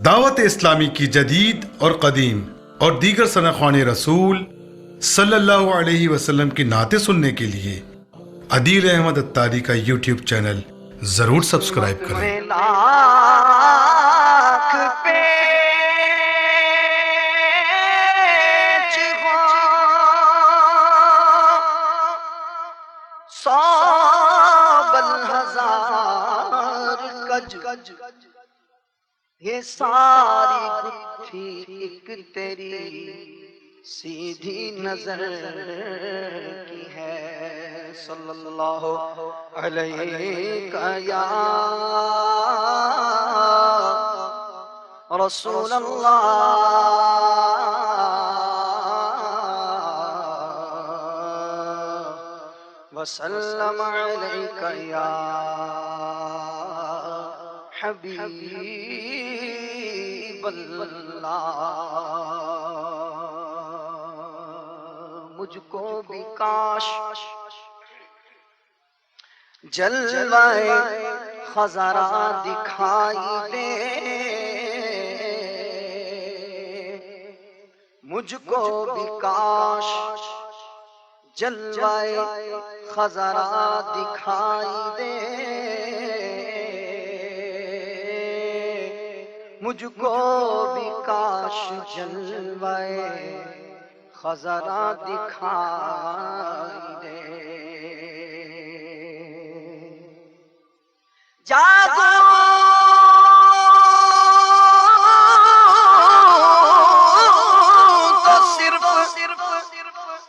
دعوت اسلامی کی جدید اور قدیم اور دیگر ثناءخوان رسول صلی اللہ علیہ وسلم کی نعتیں سننے کے لیے عدیل احمد اتاری کا یوٹیوب چینل ضرور سبسکرائب کریں۔ لاکھ پیچ ہو، سو بل ہزار گج، یہ ساری گتھی ایک تیری سیدھی نظر کی ہے۔ صلی اللہ علیہ یا رسول اللہ وسلم علیک یا حبیب اللہ۔ مجھ کو بھی کاش جلوہ خضرا دکھائی دے، مجھ کو بھی کاش جلوہ خضرا دکھائی دے، مجھ کو بھی کاش جلوہ خضرا دکھائی دے۔ جاگو تو صرف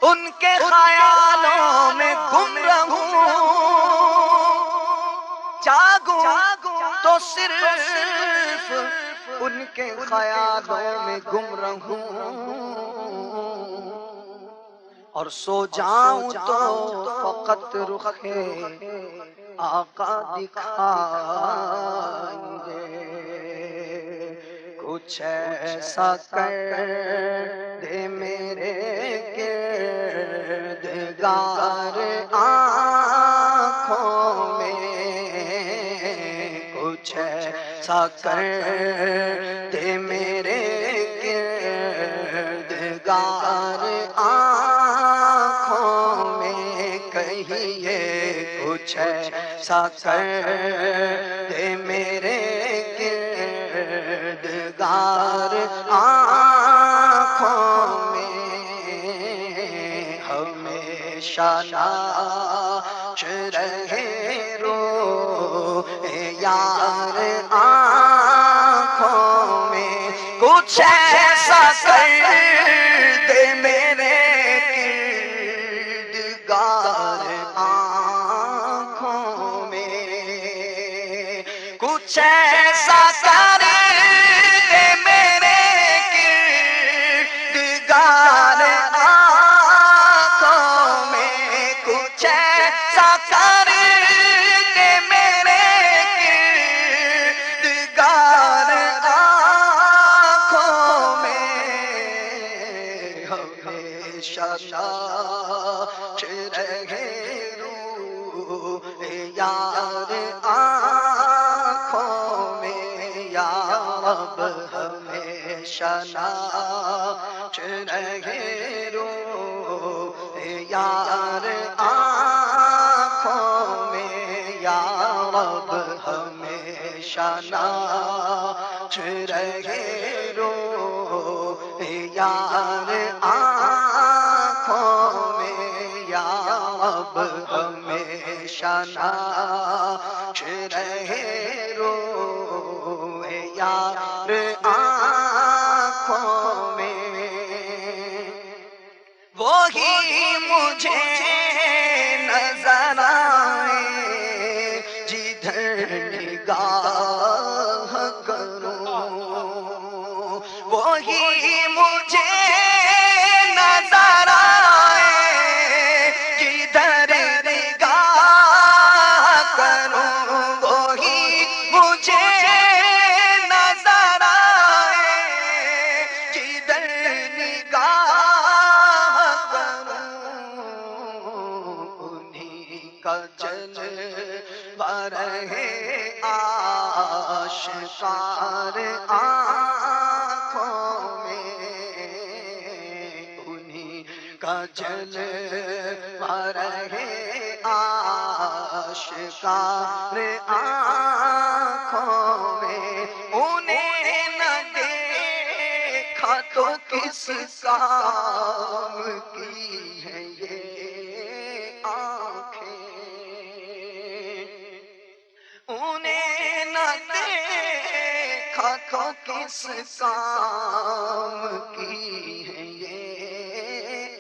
ان کے خیالوں میں گم رہوں، جاگو تو صرف ان کے خیالوں میں گم رہوں، اور سو جاؤں تو فقط رخ آقا دکھائی دے۔ کچھ ایسا کر دے میرے کردگار آنکھوں میں، کچھ ایسا کر دے میرے کردگار آنکھوں میں، کہیے کچھ ایسا کر دے میرے کردگار آنکھوں میں، ہمیشہ ناش رہے روح یار آنکھوں میں، کچھ ایسا کر دے میرے کردگار آنکھوں میں، کچھ ایسا کر دے میرے کردگار آنکھوں میں، کچھ ایسا کر دے میرے کردگار آنکھوں میں، ہمیشہ ناش رہے روح یار آنکھوں میں، یا رب ہمیشہ ناش رہے روح یار آنکھوں میں، یا رب ہمیشہ ناش رہے روح یار آنکھوں میں، یا رب ہمیشہ ناش رہے روح یار آنکھوں میں، وہی مجھے نظر آئے جدھر نگاہ کروں، وہی مجھے نظر آئے جدھر نگاہ کروں، وہی مجھے نظر آئے جدھر نگاہ کروں، انہی کا جلوہ رہے آشکار جلوہ رہے آشکار آنکھوں میں، انہیں نہ دیکھا تو کس کام کی ہے یہ آنکھیں، انہیں نہ دیکھا تو کس کام کی ہے یہ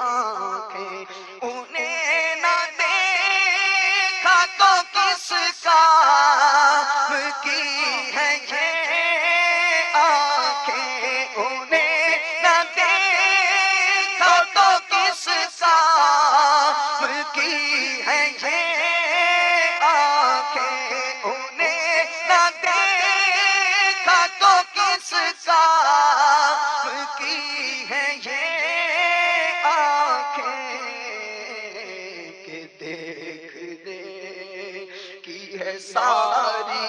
آنکھیں، انہیں نہ دیکھا تو کس کام کی ہے یہ آنکھیں، انہیں نہ دیکھا تو کس کام کی ہے یہ آنکھیں، انہیں نہ دیکھا تو کس کام کی ہے یہ آنکھیں، کہ دیکھنے کی ہے ساری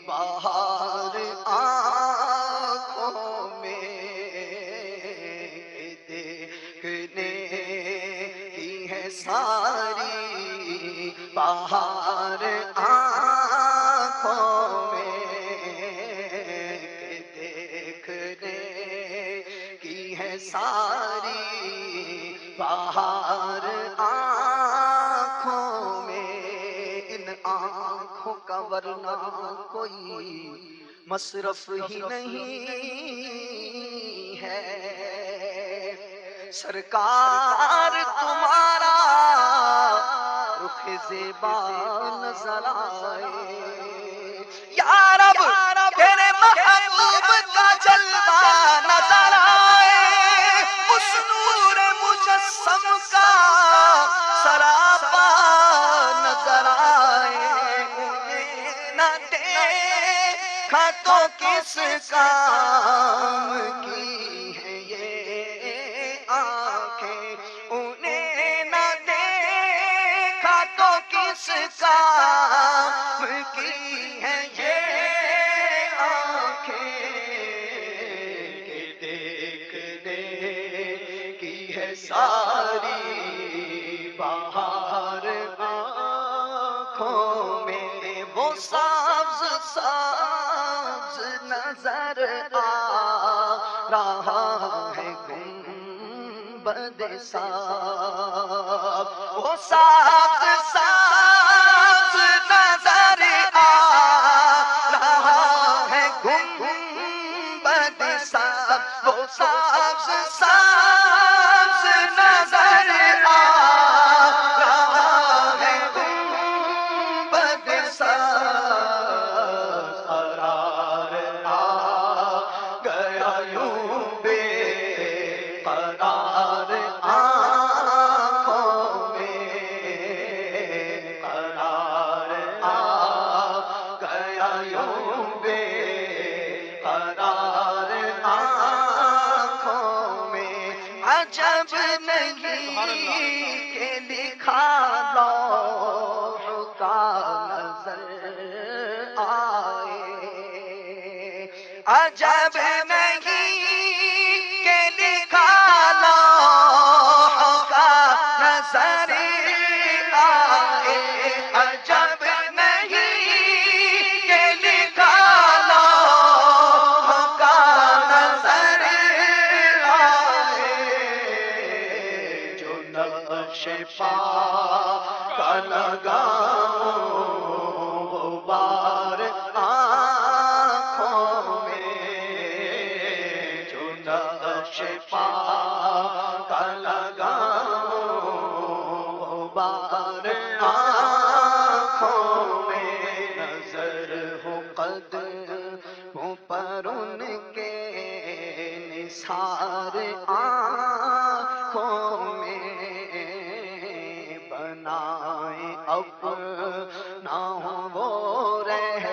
بہار آنکھوں میں، کہ دیکھنے کی ہے ساری بہار آنکھوں میں، کہ دیکھنے کی ہے ساری بہار آنکھوں میں، ان آنکھوں کا ورنہ کوئی مصرف ہی نہیں ہے، سرکار تمہارا رخ زیبا نظر آئے، یا رب تیرے محبوب کا جلوہ نظر آئے، اس نور مجسم کا سراپا نظر آئے، انہیں نہ دیکھا تو کس کام کی ہے یہ آنکھیں، انہیں نہ دیکھا تو کس کام کی ہے یہ آنکھیں، کہ دیکھنے کی ہے ساری بہار آنکھوں میں، وہ سبز سبز نظر آ رہا ہے گنبد صاف، وہ سبز سبز نظر آ رہا ہے گنبد صاف، وہ سبز سبز نظر آ رہا ہے گنبد صاف، قرار آ گیا یوں بے قرار آنکھوں میں، قرار آ گیا یوں بے قرار آنکھوں میں، عجب نہیں کہ لکھا لوح کا نظر آئے، عجب نہیں کہ لکھا لوح کا نظر آئے، عجب نہیں کہ لکھا لوح کا نظر آئے، جو نقش پا کا لگاؤں غبار آنکھوں میں، جو نقش پا کا لگاؤں غبار آنکھوں میں، نظر ہو قدموں پر ان کے نثار آنکھوں میں، بنائیں اپنا وہ رہ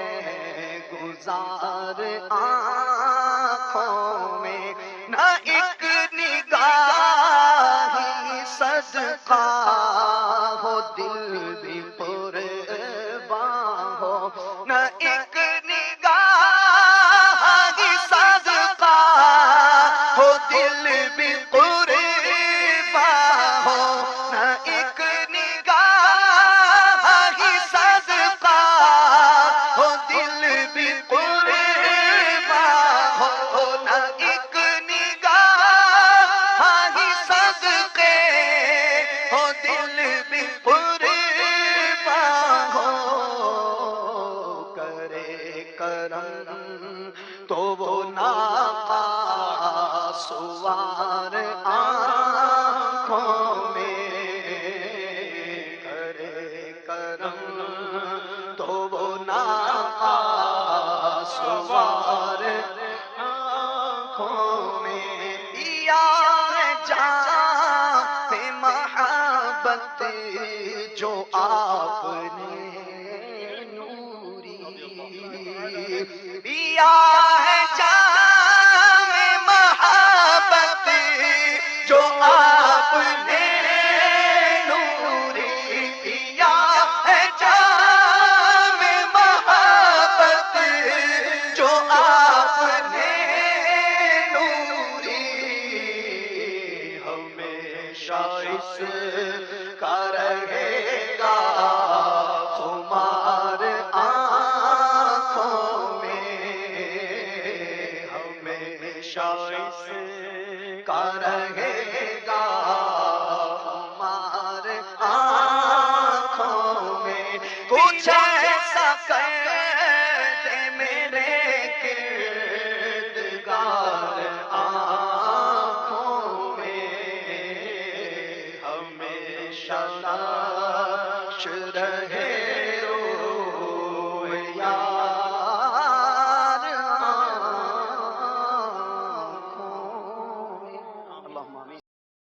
گزار آنکھوں میں، نہ ایک نگاہی صدقہ ہو دل بھی قربان ہو، نہ ایک نگاہی صدقہ ہو دل بھی قربان تو وہ ناقا سوار آنکھوں میں کرے کرم، تو وہ ناقا سوار آنکھوں میں دیا ہے جام محبت جو آپ نے نوری، پیا ہے جام محبت جو آپ نے نوری، پیا ہے جام محبت جو آپ نے نوری، ہمیشہ اس کا رہے گا خمار آنکھوں میں، ہمیشہ اس کا رہے گا خمار آنکھوں میں، کچھ